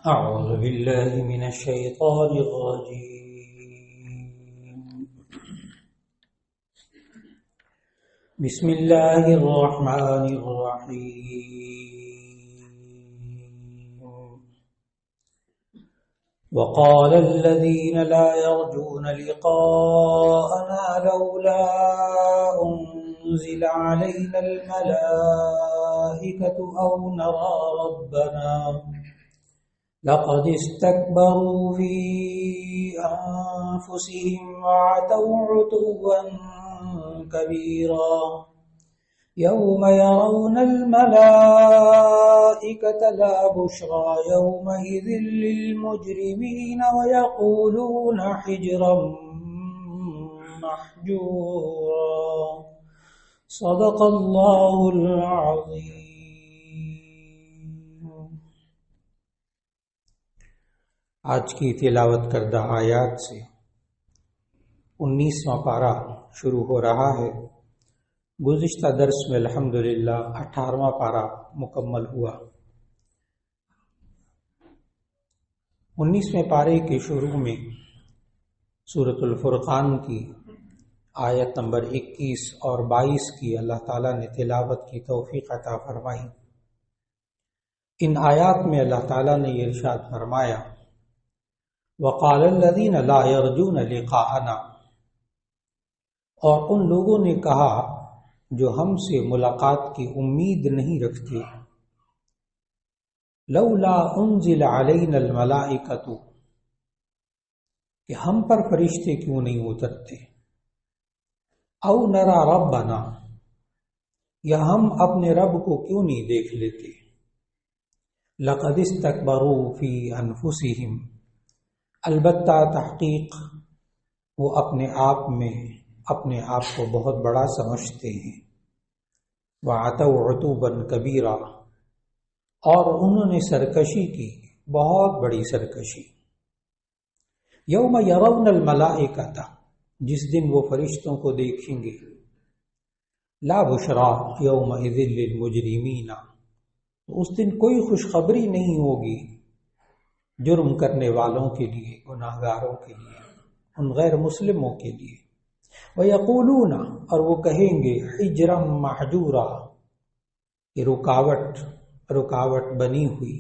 أعوذ بالله من الشيطان الرجيم. بسم الله الرحمن الرحيم. وقال الذين لا يرجون لقاءنا لولا أنزل علينا الملائكة أو نرى ربنا لقد استكبروا في أنفسهم وعتوا عتوا كبيرا يوم يرون الملائكة لا بشرى يومئذ للمجرمين ويقولون حجرا محجورا. صدق الله العظيم. آج کی تلاوت کردہ آیات سے 19واں پارہ شروع ہو رہا ہے. گزشتہ درس میں الحمدللہ 18واں پارہ مکمل ہوا. 19ویں پارے کے شروع میں سورۃ الفرقان کی آیت نمبر 21 اور 22 کی اللہ تعالیٰ نے تلاوت کی توفیق عطا فرمائی. ان آیات میں اللہ تعالیٰ نے یہ ارشاد فرمایا وقال الذین لا یرجون لقاءنا، اور ان لوگوں نے کہا جو ہم سے ملاقات کی امید نہیں رکھتے، لولا انزل علینا الملائکۃ، کہ ہم پر فرشتے کیوں نہیں اترتے، او نرى ربنا، یا ہم اپنے رب کو کیوں نہیں دیکھ لیتے، لقد استکبروا فی انفسہم، البتہ تحقیق وہ اپنے آپ میں اپنے آپ کو بہت بڑا سمجھتے ہیں، وعتوا عتوا کبیرا، اور انہوں نے سرکشی کی بہت بڑی سرکشی. یوم یرون الملائکۃ، جس دن وہ فرشتوں کو دیکھیں گے، لا بشرا یومئذ للمجرمین، اس دن کوئی خوشخبری نہیں ہوگی جرم کرنے والوں کے لیے، گناہگاروں کے لیے، ان غیر مسلموں کے لیے. وَيَقُولُونَ، اور وہ کہیں گے، حجرا محجورا، کہ رکاوٹ بنی ہوئی.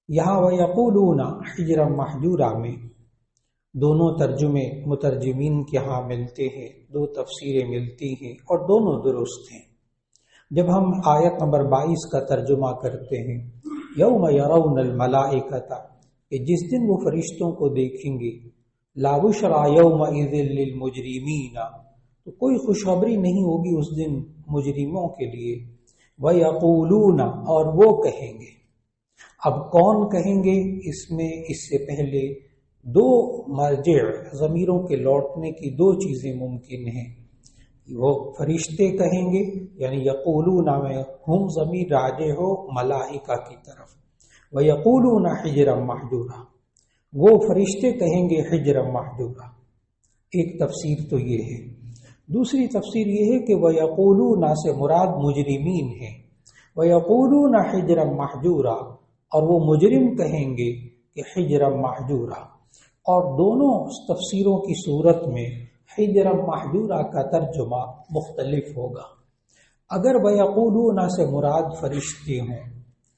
یہاں وَيَقُولُونَ حجرا محجورا میں دونوں ترجمے مترجمین کے ہاں ملتے ہیں، دو تفسیریں ملتی ہیں اور دونوں درست ہیں. جب ہم آیت نمبر 22 کا ترجمہ کرتے ہیں یوم یرون الملائکۃ، کہ جس دن وہ فرشتوں کو دیکھیں گے، لا بشرا یومئذ للمجرمین، تو کوئی خوشخبری نہیں ہوگی اس دن مجرموں کے لیے. ویقولون، اور وہ کہیں گے. اب کون کہیں گے؟ اس میں اس سے پہلے دو مرجع ضمیروں کے لوٹنے کی دو چیزیں ممکن ہیں. وہ فرشتے کہیں گے، یعنی یقولون میں ہم ضمیر راجع ہو ملائکہ کی طرف، وَيَقُولُونَ حِجْرًا مَحْجُورًا، وہ فرشتے کہیں گے حجرا محجورا. ایک تفسیر تو یہ ہے. دوسری تفسیر یہ ہے کہ وَيَقُولُونَ سے مراد مجرمین ہیں، وَيَقُولُونَ حِجْرًا مَحْجُورًا، اور وہ مجرم کہیں گے کہ حجرا محجورا. اور دونوں تفسیروں کی صورت میں حجرا محجورا کا ترجمہ مختلف ہوگا. اگر وَيَقُولُونَ سے مراد فرشتے ہوں،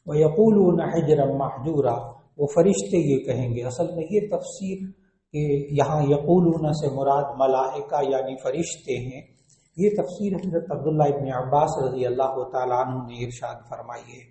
وَيَقُولُونَ حِجْرًا مَحْجُورًا، وہ فرشتے یہ کہیں گے. اصل میں یہ تفسیر کہ یہاں یقولون سے مراد ملائکہ یعنی فرشتے ہیں، یہ تفسیر حضرت عبداللہ ابن عباس رضی اللہ تعالیٰ عنہ نے ارشاد فرمائی ہے.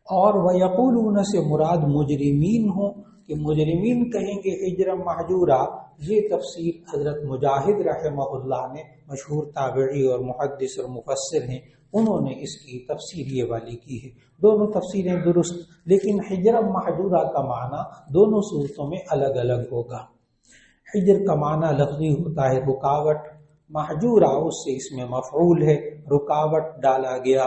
اور وَيَقُولُونَ سے مراد مجرمین ہوں کہ مجرمین کہیں گے حجرا محجورا، یہ تفسیر حضرت مجاہد رحمہ اللہ نے، مشہور تابعی اور محدث اور مفسر ہیں، انہوں نے اس کی تفسیر یہ والی کی ہے. دونوں تفسیریں درست، لیکن حجرا محجورا کا معنی دونوں صورتوں میں الگ الگ ہوگا. حجر کا معنی لفظی ہوتا ہے رکاوٹ، محجورا اس سے اس میں مفعول ہے، رکاوٹ ڈالا گیا.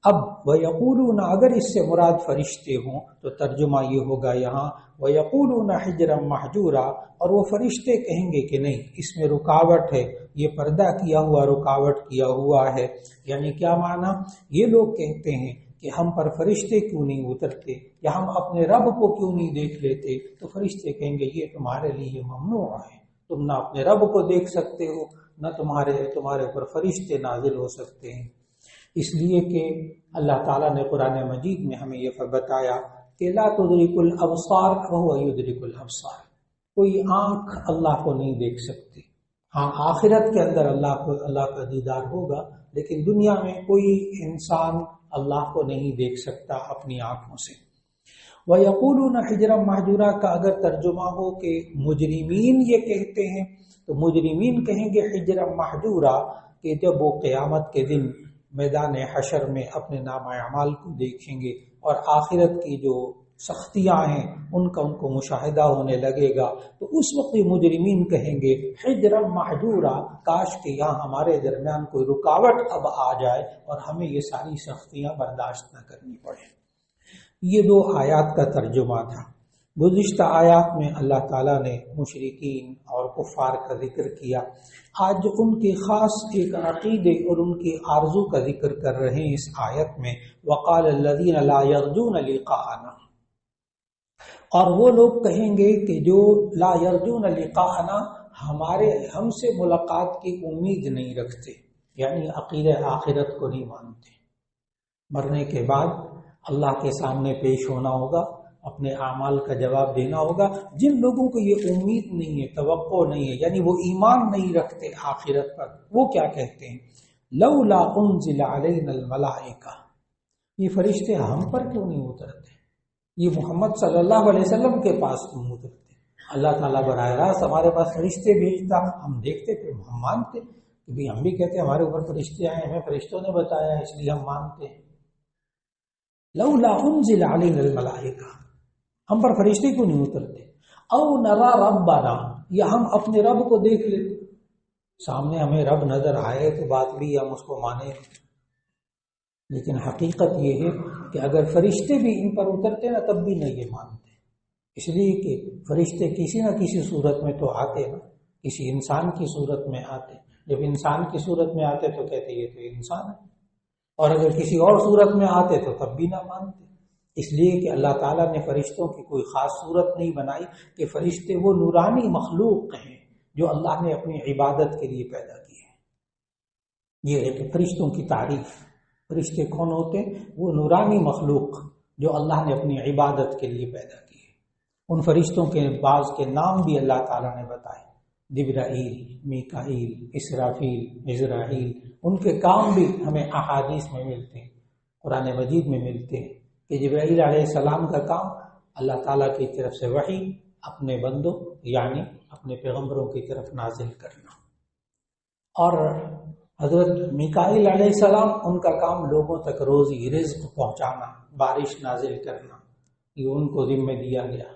اب وَيَقُولُونَ اگر اس سے مراد فرشتے ہوں تو ترجمہ یہ ہوگا یہاں وَيَقُولُونَ حِجْرًا مَحْجُورًا، اور وہ فرشتے کہیں گے کہ نہیں، اس میں رکاوٹ ہے، یہ پردہ کیا ہوا رکاوٹ کیا ہوا ہے. یعنی کیا معنی؟ یہ لوگ کہتے ہیں کہ ہم پر فرشتے کیوں نہیں اترتے یا ہم اپنے رب کو کیوں نہیں دیکھ لیتے، تو فرشتے کہیں گے یہ تمہارے لیے ممنوع ہے، تم نہ اپنے رب کو دیکھ سکتے ہو نہ تمہارے اوپر فرشتے نازل ہو سکتے ہیں۔ اس لیے کہ اللہ تعالیٰ نے قرآن مجید میں ہمیں یہ بتایا کہ لا تدرک الابصار وهو یدرک الابصار، کوئی آنکھ اللہ کو نہیں دیکھ سکتی۔ ہاں آخرت کے اندر اللہ کا دیدار ہوگا، لیکن دنیا میں کوئی انسان اللہ کو نہیں دیکھ سکتا اپنی آنکھوں سے۔ وَيَقُولُونَ حِجْرًا مَحْجُورًا کا اگر ترجمہ ہو کہ مجرمین یہ کہتے ہیں، تو مجرمین کہیں گے حجرًا محجورا، کہ جب وہ قیامت کے دن میدان حشر میں اپنے نامہ اعمال کو دیکھیں گے اور آخرت کی جو سختیاں ہیں ان کو مشاہدہ ہونے لگے گا، تو اس وقت مجرمین کہیں گے حجرًا محجورا، کاش کہ یہاں ہمارے درمیان کوئی رکاوٹ اب آ جائے اور ہمیں یہ ساری سختیاں برداشت نہ کرنی پڑے۔ یہ 2 آیات کا ترجمہ تھا۔ گزشتہ آیات میں اللہ تعالیٰ نے مشرکین اور کفار کا ذکر کیا، آج ان کے خاص ایک عقیدے اور ان کی آرزو کا ذکر کر رہے ہیں اس آیت میں۔ وقال الذین لا یرجون لقاءنا، اور وہ لوگ کہیں گے کہ جو لا یرجون لقاءنا، ہم سے ملاقات کی امید نہیں رکھتے، یعنی عقیدہ آخرت کو نہیں مانتے۔ مرنے کے بعد اللہ کے سامنے پیش ہونا ہوگا، اپنے اعمال کا جواب دینا ہوگا۔ جن لوگوں کو یہ امید نہیں ہے، توقع نہیں ہے، یعنی وہ ایمان نہیں رکھتے آخرت پر، وہ کیا کہتے ہیں لولا انزل علینا الملائکہ، یہ فرشتے ہم پر کیوں نہیں اترتے، یہ محمد صلی اللہ علیہ وسلم کے پاس کیوں اترتے۔ اللہ تعالیٰ براہ راست ہمارے پاس فرشتے بھیجتا، ہم دیکھتے پھر ہم مانتے، کہ ہم بھی کہتے ہیں ہمارے اوپر فرشتے آئے، ہمیں فرشتوں نے بتایا اس لیے ہم مانتے ہیں۔ لولا انزل علینا الملائکہ، ہم پر فرشتے کیوں نہیں اترتے۔ او نرا ربنا، یا ہم اپنے رب کو دیکھ لیتے، سامنے ہمیں رب نظر آئے تو بات بھی ہم اس کو مانیں۔ لیکن حقیقت یہ ہے کہ اگر فرشتے بھی ان پر اترتے نا تب بھی نہیں یہ مانتے، اس لیے کہ فرشتے کسی نہ کسی صورت میں تو آتے نا، کسی انسان کی صورت میں آتے، جب انسان کی صورت میں آتے تو کہتے یہ تو انسان ہے، اور اگر کسی اور صورت میں آتے تو تب بھی نہ مانتے۔ اس لیے کہ اللہ تعالیٰ نے فرشتوں کی کوئی خاص صورت نہیں بنائی، کہ فرشتے وہ نورانی مخلوق ہیں جو اللہ نے اپنی عبادت کے لیے پیدا کیے ہیں۔ یہ ہے کہ فرشتوں کی تعریف، فرشتے کون ہوتے ہیں؟ وہ نورانی مخلوق جو اللہ نے اپنی عبادت کے لیے پیدا کیے۔ ان فرشتوں کے بعض کے نام بھی اللہ تعالیٰ نے بتائے، جبرائیل، میکائیل، اسرافیل، عزرائیل، ان کے کام بھی ہمیں احادیث میں ملتے ہیں، قرآن مجید میں ملتے ہیں کہ جبرائیل علیہ السلام کا کام اللہ تعالیٰ کی طرف سے وحی اپنے بندوں یعنی اپنے پیغمبروں کی طرف نازل کرنا، اور حضرت میکائیل علیہ السلام ان کا کام لوگوں تک روزی رزق پہنچانا، بارش نازل کرنا، یہ ان کو ذمہ دیا گیا۔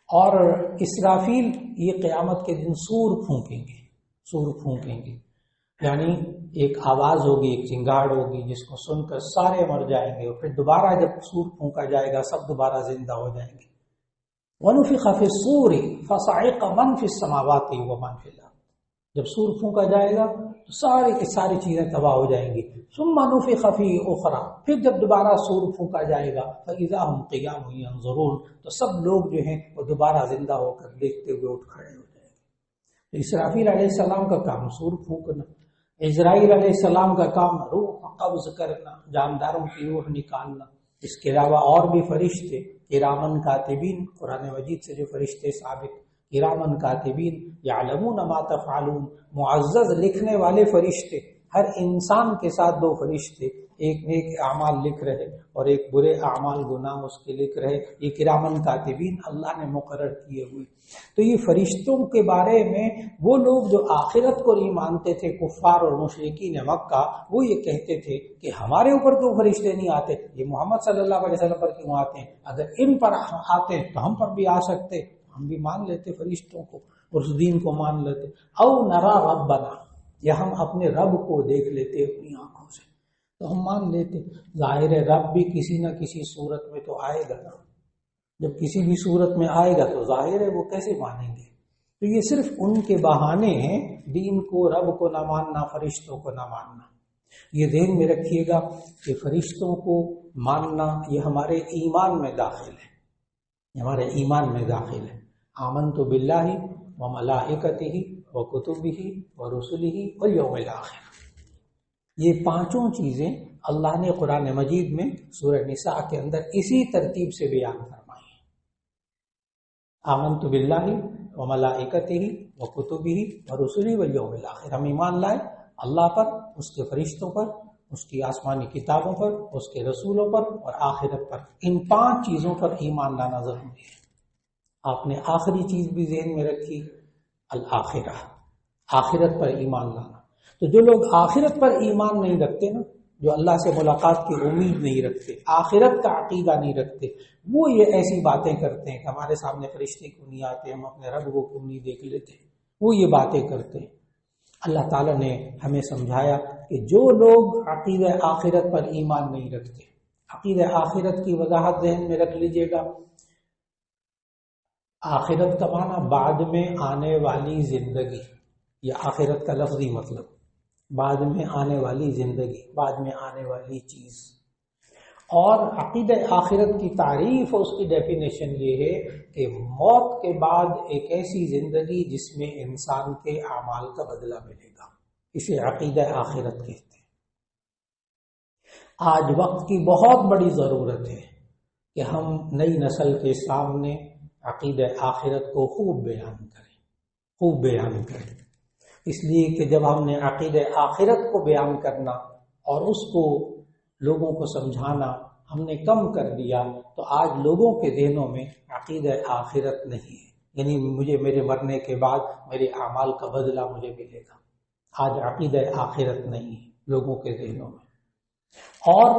اور اسرافیل یہ قیامت کے دن سور پھونکیں گے، یعنی ایک آواز ہوگی، ایک چنگاڑ ہوگی جس کو سن کر سارے مر جائیں گے، اور پھر دوبارہ جب سور پھونکا جائے گا سب دوبارہ زندہ ہو جائیں گے۔ وَنُفِخَ فِي الصُّورِ فَصَعِقَ مَنْ فِي السَّمَاوَاتِ وَمَنْ فِي الْأَرْضِ، جب سور پھونکا جائے گا تو ساری کی ساری چیزیں تباہ ہو جائیں گی۔ ثُمَّ نُفِخَ فِيهِ أُخْرَى، پھر جب دوبارہ سور پھونکا جائے گا فَإِذَا هُمْ قِيَامٌ يَنظُرُونَ، تو سب لوگ جو ہیں وہ دوبارہ زندہ ہو کر دیکھتے ہوئے اٹھ کھڑے ہو جائیں گے۔ اسرافیل علیہ السلام کا کام سور پھونکنا، اسرائیل علیہ السلام کا کام روح قبض کرنا، جانداروں کی روح نکالنا۔ اس کے علاوہ اور بھی فرشتے کرامن کاتبین، قرآن مجید سے جو فرشتے ثابت، کرامن کاتبین یعلمون ما تفعلون، معزز لکھنے والے فرشتے، ہر انسان کے ساتھ 2 فرشتے، ایک نیک اعمال لکھ رہے اور ایک برے اعمال گناہ اس کے لکھ رہے، یہ کرامن کاتبین اللہ نے مقرر کیے ہوئے۔ تو یہ فرشتوں کے بارے میں وہ لوگ جو آخرت کو نہیں مانتے تھے، کفار اور مشرکین مکہ، وہ یہ کہتے تھے کہ ہمارے اوپر کیوں فرشتے نہیں آتے، یہ محمد صلی اللہ علیہ وسلم پر کیوں آتے ہیں، اگر ان پر آتے تو ہم پر بھی آ سکتے، ہم بھی مان لیتے فرشتوں کو اور اس دین کو مان لیتے۔ او نرا ربنا، یا ہم اپنے رب کو دیکھ لیتے اپنی آنکھوں سے تو ہم مان لیتے۔ ظاہر ہے رب بھی کسی نہ کسی صورت میں تو آئے گا نا، جب کسی بھی صورت میں آئے گا تو ظاہر ہے وہ کیسے مانیں گے۔ تو یہ صرف ان کے بہانے ہیں، دین کو، رب کو نہ ماننا، فرشتوں کو نہ ماننا۔ یہ ذہن میں رکھیے گا کہ فرشتوں کو ماننا یہ ہمارے ایمان میں داخل ہے، ہمارے ایمان میں داخل ہے۔ آمنت باللہ و ملائکتہ و کتبہ و رسلہ والیوم الآخر، یہ پانچوں چیزیں اللہ نے قرآن مجید میں سورہ نساء کے اندر اسی ترتیب سے بیان فرمائی ہیں۔ آمنت باللہ و ملائکتہ و کتبہ و رسلہ والیوم الآخر، ہم ایمان لائے اللہ پر، اس کے فرشتوں پر، اس کی آسمانی کتابوں پر، اس کے رسولوں پر اور آخرت پر۔ ان پانچ چیزوں پر ایمان لانا ضروری ہے۔ آپ نے آخری چیز بھی ذہن میں رکھی، الآخرہ، آخرت پر ایمان لانا۔ تو جو لوگ آخرت پر ایمان نہیں رکھتے نا، جو اللہ سے ملاقات کی امید نہیں رکھتے، آخرت کا عقیدہ نہیں رکھتے، وہ یہ ایسی باتیں کرتے ہیں کہ ہمارے سامنے فرشتے کیوں نہیں آتے، ہم اپنے رب کو کیوں نہیں دیکھ لیتے، وہ یہ باتیں کرتے ہیں۔ اللہ تعالیٰ نے ہمیں سمجھایا کہ جو لوگ عقیدہ آخرت پر ایمان نہیں رکھتے، عقیدہ آخرت کی وضاحت ذہن میں رکھ لیجئے گا۔ آخرت کا معنی بعد میں آنے والی زندگی، یہ آخرت کا لفظی مطلب، بعد میں آنے والی زندگی، بعد میں آنے والی چیز۔ اور عقیدہ آخرت کی تعریف اور اس کی ڈیفینیشن یہ ہے کہ موت کے بعد ایک ایسی زندگی جس میں انسان کے اعمال کا بدلہ ملے گا، اسے عقیدہ آخرت کہتے ہیں۔ آج وقت کی بہت بڑی ضرورت ہے کہ ہم نئی نسل کے سامنے عقیدہ آخرت کو خوب بیان کریں، اس لیے کہ جب ہم نے عقیدہ آخرت کو بیان کرنا اور اس کو لوگوں کو سمجھانا ہم نے کم کر دیا، تو آج لوگوں کے ذہنوں میں عقیدہ آخرت نہیں ہے، یعنی مجھے میرے مرنے کے بعد میرے اعمال کا بدلہ مجھے ملے گا۔ آج عقیدہ آخرت نہیں ہے لوگوں کے ذہنوں میں، اور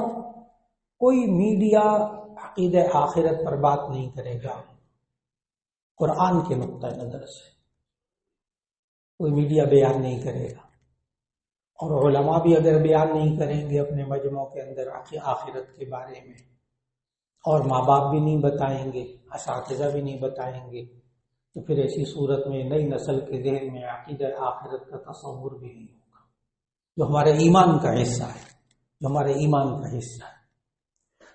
کوئی میڈیا عقیدہ آخرت پر بات نہیں کرے گا۔ قرآن کے نقطہ نظر سے کوئی میڈیا بیان نہیں کرے گا، اور علماء بھی اگر بیان نہیں کریں گے اپنے مجمعوں کے اندر آخرت کے بارے میں، اور ماں باپ بھی نہیں بتائیں گے، اساتذہ بھی نہیں بتائیں گے، تو پھر ایسی صورت میں نئی نسل کے ذہن میں عقیدہ آخرت کا تصور بھی نہیں ہوگا، جو ہمارے ایمان کا حصہ ہے، جو ہمارے ایمان کا حصہ ہے۔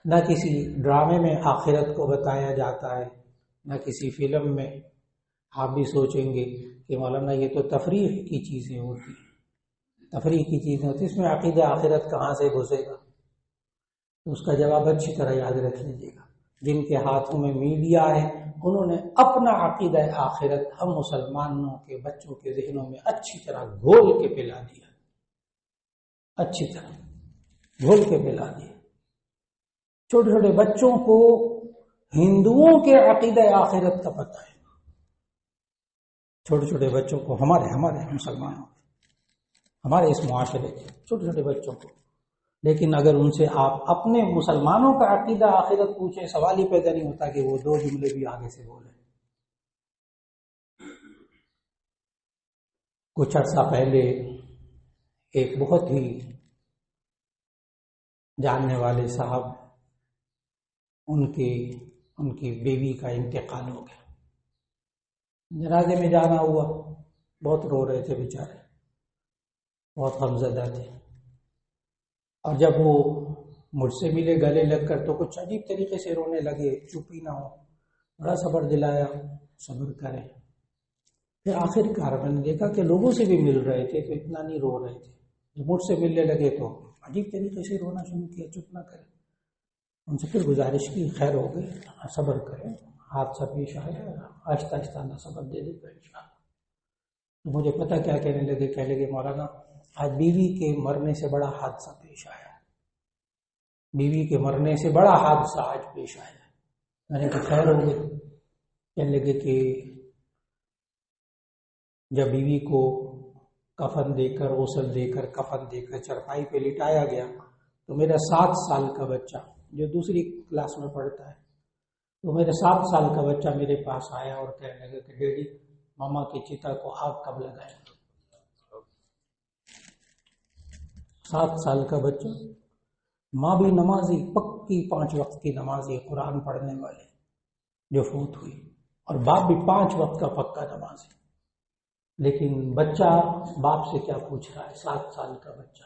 نہ کسی ڈرامے میں آخرت کو بتایا جاتا ہے، نہ کسی فلم میں۔ آپ بھی سوچیں گے کہ مولانا یہ تو تفریح کی چیزیں ہوتی ہیں، تفریح کی چیزیں ہوتی، اس میں عقیدہ آخرت کہاں سے گھسے گا؟ تو اس کا جواب اچھی طرح یاد رکھ لیجیے گا۔ جن کے ہاتھوں میں میڈیا ہے انہوں نے اپنا عقیدہ آخرت ہم مسلمانوں کے بچوں کے ذہنوں میں اچھی طرح گھول کے پلا دیا، اچھی طرح گھول کے پلا دیا۔ چھوٹے چھوٹے بچوں کو ہندوؤں کے عقیدہ آخرت کا پتہ ہے، چھوٹے چھوٹے بچوں کو، ہمارے مسلمانوں، ہمارے اس معاشرے کے چھوٹے چھوٹے بچوں کو، لیکن اگر ان سے آپ اپنے مسلمانوں کا عقیدہ آخرت پوچھیں، سوال ہی پیدا نہیں ہوتا کہ وہ دو جملے بھی آگے سے بولیں۔ کچھ عرصہ پہلے ایک بہت ہی جاننے والے صاحب، ان کی بیوی کا انتقال ہو گیا، جنازے میں جانا ہوا، بہت رو رہے تھے بیچارے، بہت غمزدہ تھے، اور جب وہ مجھ سے ملے گلے لگ کر تو کچھ عجیب طریقے سے رونے لگے، چپ ہی نہ ہو، بڑا صبر دلایا، صبر کریں۔ پھر آخر کار میں نے دیکھا کہ لوگوں سے بھی مل رہے تھے تو اتنا نہیں رو رہے تھے، جب مجھ سے ملنے لگے تو عجیب طریقے سے رونا شروع کیا، چپ نہ کریں۔ ان سے پھر گزارش کی، خیر ہو گئی، صبر کریں، حادثہ پیش آیا، آہستہ آہستہ اللہ صبر دے دے گا انشاءاللہ۔ تو مجھے پتہ کیا کہنے لگے مولانا آج بیوی کے مرنے سے بڑا حادثہ پیش آیا، بیوی کے مرنے سے بڑا حادثہ آج پیش آیا۔ میں نے کہا خیر ہو گئی۔ کہنے لگے کہ جب بیوی کو کفن دے کر، غسل دے کر، کفن دے کر چرپائی پہ لٹایا گیا تو میرا 7 سال کا بچہ جو دوسری کلاس میں پڑھتا ہے، تو میرے 7 سال کا بچہ میرے پاس آیا اور کہنے لگا کہ ڈیڈی ماما کی چتا کو آگ کب لگائیں؟ 7 سال کا بچہ، ماں بھی نمازی، پکی 5 وقت کی نمازی، قرآن پڑھنے والی، جو فوت ہوئی، اور باپ بھی 5 وقت کا پکا نمازی، لیکن بچہ باپ سے کیا پوچھ رہا ہے؟ 7 سال کا بچہ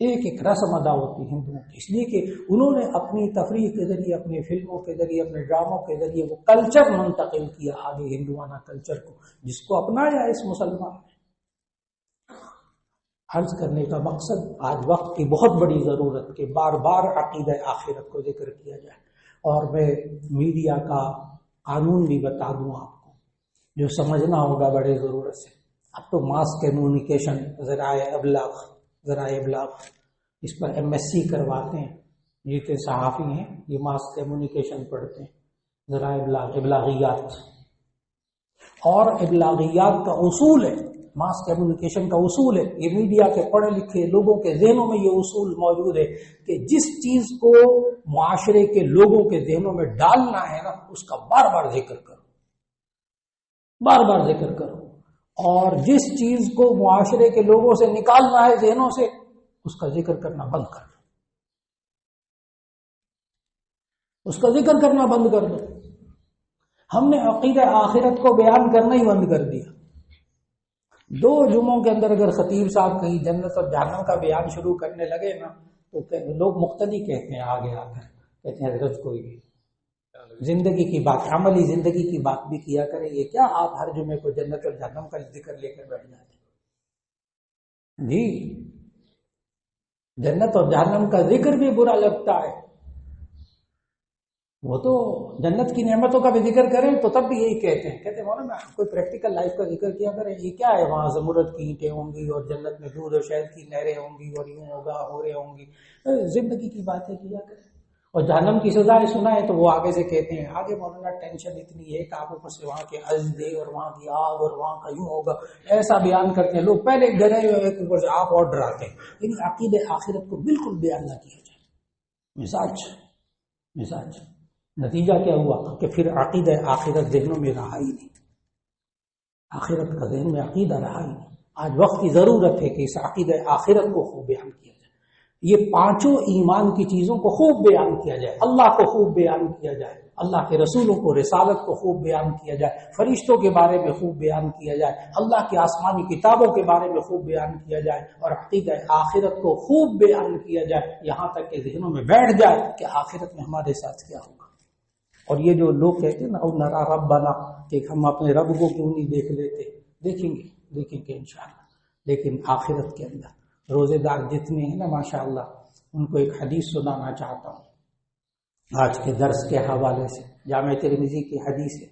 ایک ایک رسم ادا ہوتی ہے ہندوؤں کی، اس لیے کہ انہوں نے اپنی تفریح کے ذریعے، اپنی فلموں کے ذریعے، اپنے ڈراموں کے ذریعے وہ کلچر منتقل کیا آگے، ہندوانہ کلچر کو، جس کو اپنایا اس مسلمان نے۔ عرض کرنے کا مقصد آج وقت کی بہت بڑی ضرورت کہ بار بار عقیدہ آخرت کو ذکر کیا جائے، اور میں میڈیا کا قانون بھی بتا دوں آپ کو جو سمجھنا ہوگا بڑے ضرورت سے۔ اب تو ماس کمیونیکیشن ذرائع ابلاغ اس پر MSc کرواتے ہیں، جتنے صحافی ہیں یہ ماس کمیونیکیشن پڑھتے ہیں، ذرائع ابلاغیات، اور ابلاغیات کا اصول ہے، ماس کمیونیکیشن کا اصول ہے، یہ میڈیا کے پڑھے لکھے لوگوں کے ذہنوں میں یہ اصول موجود ہے کہ جس چیز کو معاشرے کے لوگوں کے ذہنوں میں ڈالنا ہے نا، اس کا بار بار ذکر کرو، بار بار ذکر کرو، اور جس چیز کو معاشرے کے لوگوں سے نکالنا ہے ذہنوں سے، اس کا ذکر کرنا بند کر دو، اس کا ذکر کرنا بند کر دو۔ ہم نے عقیدہ آخرت کو بیان کرنا ہی بند کر دیا۔ 2 جمعوں کے اندر اگر خطیب صاحب کہیں جنت اور جہنم کا بیان شروع کرنے لگے نا تو لوگ مختلف کہتے ہیں، آگے آ کر کہتے ہیں حضرت کوئی زندگی کی بات، عملی زندگی کی بات بھی کیا کریں، یہ کیا آپ ہر جمعے کو جنت اور جہنم کا ذکر لے کر بیٹھ جاتے ہیں؟ جی، جنت اور جہنم کا ذکر بھی برا لگتا ہے، وہ تو جنت کی نعمتوں کا بھی ذکر کریں تو تب بھی یہی کہتے ہیں مولانا کوئی پریکٹیکل لائف کا ذکر کیا کریں، یہ کیا ہے وہاں زمرد کی اینٹیں ہوں گی اور جنت میں دودھ اور شہد کی نہریں ہوں گی اور یوں ہوگا ہورے ہوں گی، زندگی کی باتیں کیا کریں۔ اور جہنم کی سزائیں سنائیں تو وہ آگے سے کہتے ہیں آگے مولانا ٹینشن اتنی ہے کہ آپ اوپر سے وہاں کے عزدے اور وہاں کی آگ اور وہاں کا یوں ہوگا، ایسا بیان کرتے ہیں لوگ، پہلے ڈرے ہوئے اوپر سے آپ اور ڈراتے ہیں، یعنی عقیدہ آخرت کو بالکل بیان نہ کیا جائے۔ مزاج نتیجہ کیا ہوا کہ پھر عقیدہ آخرت ذہنوں میں رہا ہی نہیں، آخرت کا ذہن میں عقیدہ رہا ہی نہیں۔ آج وقت کی ضرورت ہے کہ اس عقیدہ آخرت کو خوب بیان کیا جائے، یہ 5 ایمان کی چیزوں کو خوب بیان کیا جائے، اللہ کو خوب بیان کیا جائے، اللہ کے رسولوں کو، رسالت کو خوب بیان کیا جائے، فرشتوں کے بارے میں خوب بیان کیا جائے، اللہ کی آسمانی کتابوں کے بارے میں خوب بیان کیا جائے، اور عقیدہ آخرت کو خوب بیان کیا جائے، یہاں تک کہ ذہنوں میں بیٹھ جائے کہ آخرت میں ہمارے ساتھ کیا ہوگا۔ اور یہ جو لوگ کہتے ہیں نا او نرا ربنا، کہ ہم اپنے رب کو کیوں نہیں دیکھ لیتے، دیکھیں گے انشاءاللہ، لیکن آخرت کے اندر روزے دار جتنے ہیں نا ماشاءاللہ، ان کو ایک حدیث سنانا چاہتا ہوں آج کے درس کے حوالے سے، جامع ترمذی کی حدیث ہے۔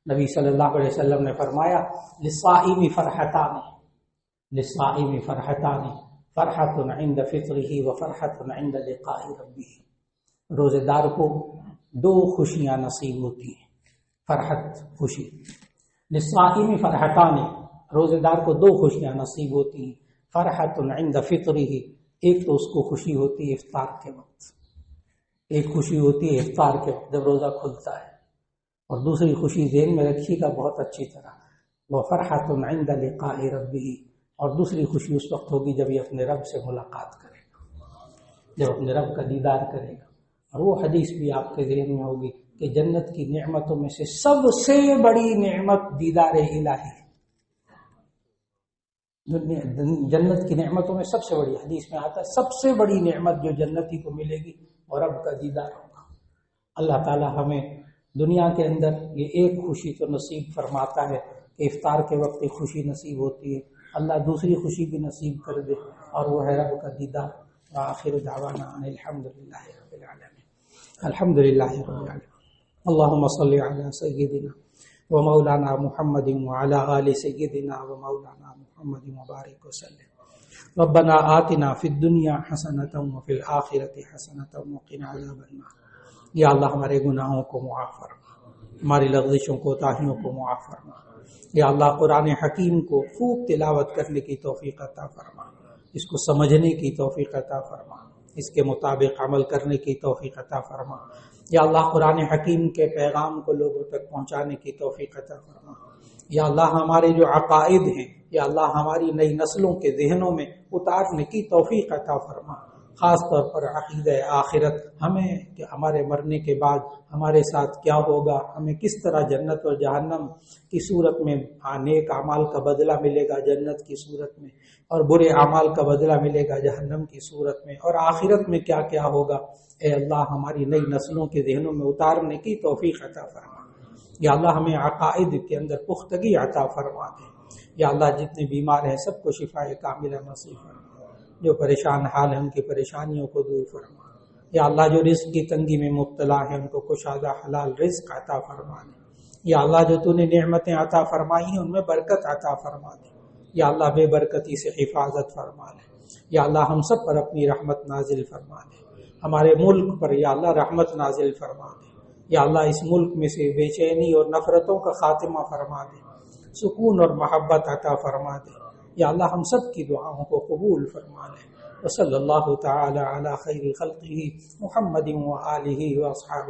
نبی صلی اللہ علیہ وسلم نے فرمایا للصائم فرحتان فرحۃ عند فطرہ وفرحۃ عند لقاء ربہ، روزے دار کو 2 خوشیاں نصیب ہوتی ہیں، فرحت خوشی، للصائم فرحتان، روزے دار کو 2 خوشیاں نصیب ہوتی ہیں، فرحۃ عند فطرہ، ایک تو اس کو خوشی ہوتی ہے افطار کے وقت، ایک خوشی ہوتی ہے افطار کے وقت جب روزہ کھلتا ہے، اور دوسری خوشی ذہن میں رکھیے گا بہت اچھی طرح، وہ فرحۃ عند لقاء ربہ، اور دوسری خوشی اس وقت ہوگی جب یہ اپنے رب سے ملاقات کرے گا، جب اپنے رب کا دیدار کرے گا۔ اور وہ حدیث بھی آپ کے ذہن میں ہوگی کہ جنت کی نعمتوں میں سے سب سے بڑی نعمت دیدار الہی ہے، جنت کی نعمتوں میں سب سے بڑی، حدیث میں آتا ہے سب سے بڑی نعمت جو جنتی کو ملے گی اور رب کا دیدار ہوگا۔ اللہ تعالی ہمیں دنیا کے اندر یہ ایک خوشی تو نصیب فرماتا ہے کہ افطار کے وقت ایک خوشی نصیب ہوتی ہے، اللہ دوسری خوشی بھی نصیب کر دے، اور وہ ہے رب کا دیدار۔ وآخر دعوانا ان الحمدللہ رب العالمین، الحمدللہ رب العالمین۔ اللهم صل على سيدنا ومولانا محمد وعلى آل سيدنا ومولانا محمد وبارك وسلم۔ ربنا آتنا في الدنيا حسنة وفي الآخرة حسنة وقنا عذاب النار۔ یا اللہ ہمارے گناہوں کو معاف فرما، ہماری لغزشوں کو، کوتاہیوں کو معاف فرما۔ یا اللہ قرآن حکیم کو خوب تلاوت کرنے کی توفیق عطا فرما، اس کو سمجھنے کی توفیق عطا فرما، اس کے مطابق عمل کرنے کی توفیق عطا فرما۔ یا اللہ قرآن حکیم کے پیغام کو لوگوں تک پہنچانے کی توفیق عطا فرما۔ یا اللہ ہمارے جو عقائد ہیں، یا اللہ ہماری نئی نسلوں کے ذہنوں میں اتارنے کی توفیق عطا فرما۔ خاص طور پر عقیدہ آخرت، ہمیں کہ ہمارے مرنے کے بعد ہمارے ساتھ کیا ہوگا، ہمیں کس طرح جنت اور جہنم کی صورت میں نیک اعمال کا بدلہ ملے گا جنت کی صورت میں، اور برے اعمال کا بدلہ ملے گا جہنم کی صورت میں، اور آخرت میں کیا کیا ہوگا، اے اللہ ہماری نئی نسلوں کے ذہنوں میں اتارنے کی توفیق عطا فرما۔ یا اللہ ہمیں عقائد کے اندر پختگی عطا فرما دے۔ یا اللہ جتنے بیمار ہیں سب کو شفاء کاملہ نصیب فرما، جو پریشان حال ہیں ان کی پریشانیوں کو دور فرما۔ یا اللہ جو رزق کی تنگی میں مبتلا ہیں ان کو کشادہ حلال رزق عطا فرما دے۔ یا اللہ جو تو نے نعمتیں عطا فرمائی ہیں ان میں برکت عطا فرما دے۔ یا اللہ بے برکتی سے حفاظت فرما دے۔ یا اللہ ہم سب پر اپنی رحمت نازل فرما دے، ہمارے ملک پر یا اللہ رحمت نازل فرما دے۔ یا اللہ اس ملک میں سے بے چینی اور نفرتوں کا خاتمہ فرما دے، سکون اور محبت عطا فرما دے۔ یا اللہ ہم سب کی دعاؤں کو قبول فرما لے۔ وصلی اللہ تعالی علی خیر خلقہ محمد و آلہ و اصحابہ۔